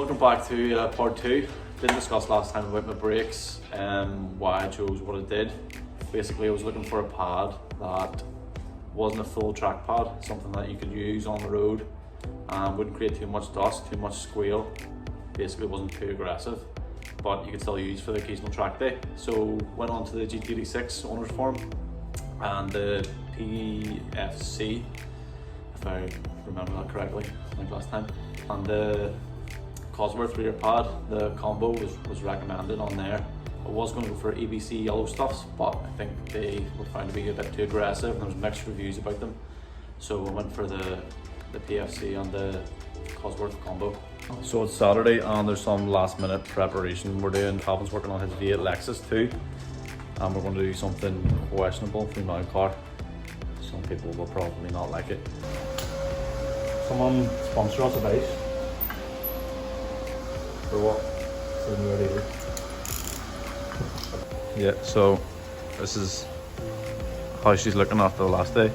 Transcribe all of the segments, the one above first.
welcome back to part 2. Didn't discuss last time about my brakes and why I chose what I did. Basically, I was looking for a pad that wasn't a full track pad, something that you could use on the road and wouldn't create too much dust, too much squeal. Basically, it wasn't too aggressive, but you could still use for the occasional track day. So went on to the GT86 owner's form and the PFC, if I remember that correctly, like last time, and the Cosworth rear pad. The combo was recommended on there. I was going to go for ABC yellow stuffs, but I think they were found to be a bit too aggressive and there was mixed reviews about them. So I went for the PFC and the Cosworth combo. So it's Saturday and there's some last minute preparation we're doing. Calvin's working on his V8 Lexus too, and we're going to do something questionable for my car. Some people will probably not like it. Someone sponsor us a base. For what? For the new radiator. Yeah, so this is how she's looking after the last day.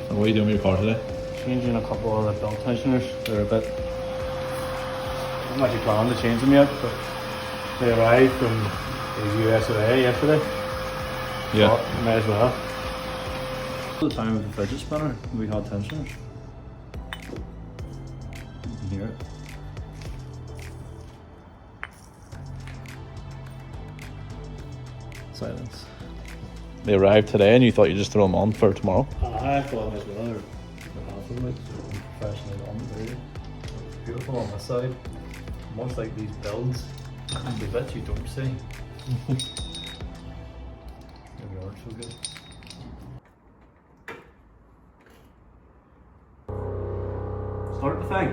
And what are you doing with your car today? Changing a couple of the belt tensioners. They're a bit... I'm not actually planning to change them yet, but they arrived from the US yesterday. Yeah. So may as well. At the time of the fidget spinner, we had tensioners. You can hear it. Silence. They arrived today and you thought you'd just throw them on for tomorrow? I thought as well. They're half of it, so professionally done. Really beautiful on this side. Much like these builds, and the bits you don't see. There we are, so good. Start the thing.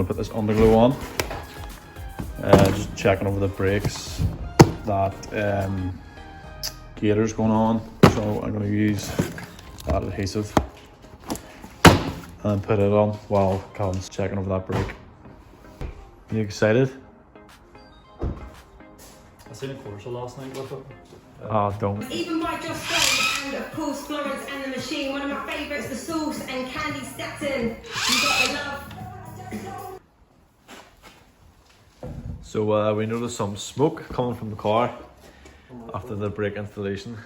Put this Underglow on, just checking over the brakes that gator's going on, so I'm going to use that adhesive and put it on while Calvin's checking over that brake. You excited? I seen a commercial last night with it. Oh, don't. Even by Josh Stone and of course Florence and the Machine. One of my favourites, the Sauce and Candy Stetton. You got the love. So we noticed some smoke coming from the car after the brake installation,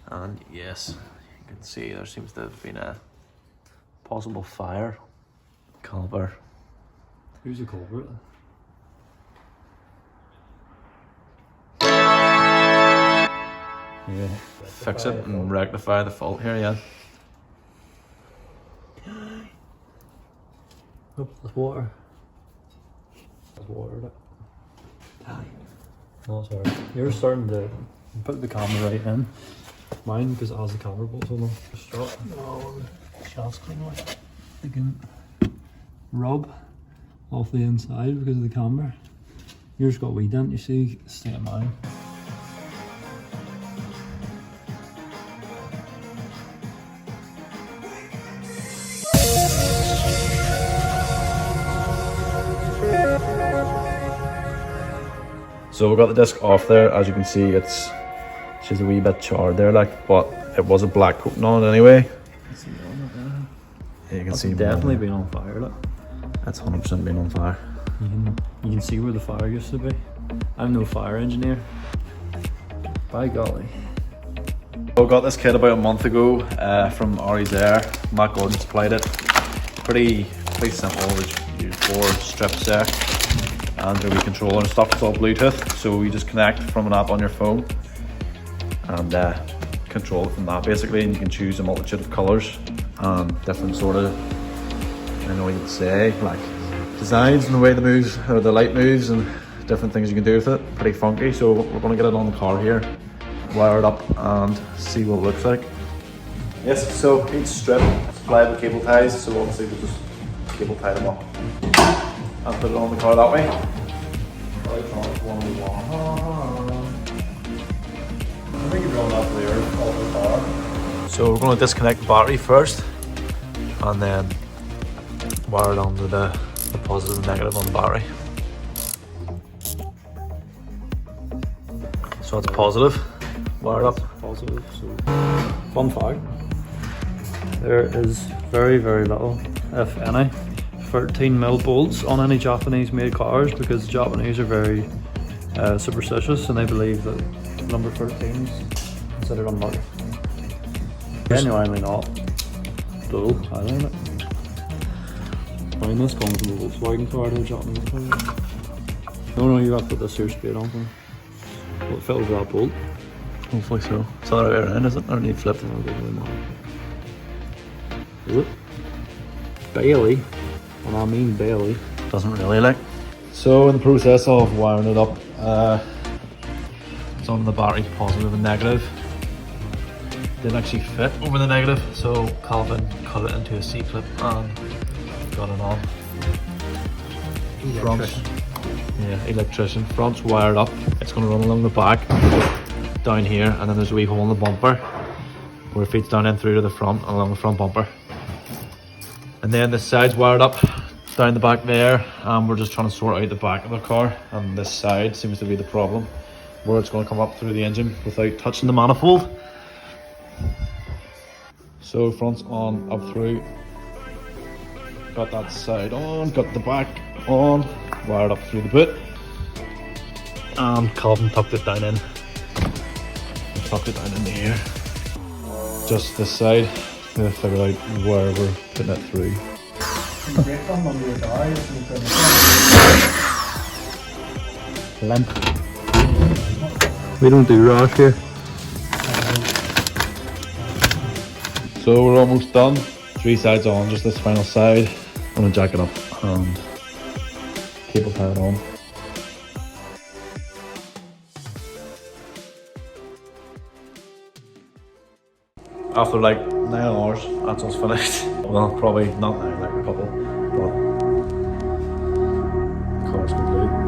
and yes, you can see there seems to have been a possible fire. Caliper. Who's the culprit? Yeah, fix it and rectify the fault here, yeah. Oh, there's water. There's water in it. Oh, sorry. You're starting to put the camera right in. Mine, because it has the camera bolts on them. Strut. Oh, shafts clean like. They can rub off the inside because of the camber. Yours got a wee dent, you see, stay at mine. So we got the disc off there. As you can see, she's a wee bit charred there, like, but it was a black coating on it anyway. Yeah, You can see definitely been on fire. Look, that's 100% been on fire. You can see where the fire used to be. I'm no fire engineer. By golly. I got this kit about a month ago from Ari's Air. Matt Gordon supplied it. Pretty simple. There's 4 strips there and a wee controller and stuff. It's all Bluetooth, so you just connect from an app on your phone and control it from that basically, and you can choose a multitude of colours and different sort of, I don't know what you'd say, like designs and the way the moves or the light moves and different things you can do with it. Pretty funky. So we're going to get it on the car here, wire it up and see what it looks like. Yes, so each strip is supplied with cable ties, so obviously we'll just cable tie them up and put it on the car that way. I think you're going up there off the car. So we're going to disconnect the battery first and then wire it onto the positive and negative on the battery. So it's positive, wire up. Positive. So, fun fact, there is very little, if any, 13mm bolts on any Japanese made cars, because the Japanese are very superstitious and they believe that number 13 is considered unlucky. Genuinely not. Dull, I don't know. I mean, this comes from a Volkswagen car to a Japanese car. No, you have to put this here straight on for me. Well, it fills that bolt. Hopefully so. It's the other way around, is it? Or need flipped? Is it? Barely. And I mean barely. Doesn't really like. So in the process of wiring it up, it's on the battery positive and negative. Didn't actually fit over the negative, so Calvin cut it into a C-clip and got it on. Front's, yeah, electrician. Front's wired up. It's going to run along the back, down here, and then there's a wee hole in the bumper where it feeds down in through to the front, along the front bumper. And then the side's wired up down the back there, and we're just trying to sort out the back of the car, and this side seems to be the problem, where it's going to come up through the engine without touching the manifold. So front's on, up through, got that side on, got the back on, wired up through the boot, and Calvin tucked it down in. Tucked it down in here. Just this side, to figure out where we're putting it through. Limp. We don't do rash here. So we're almost done. 3 sides on, just this final side. I'm gonna jack it up and cable tie it on. After like 9 hours, that's us finished. Well, probably not 9, like a couple, but the car's complete.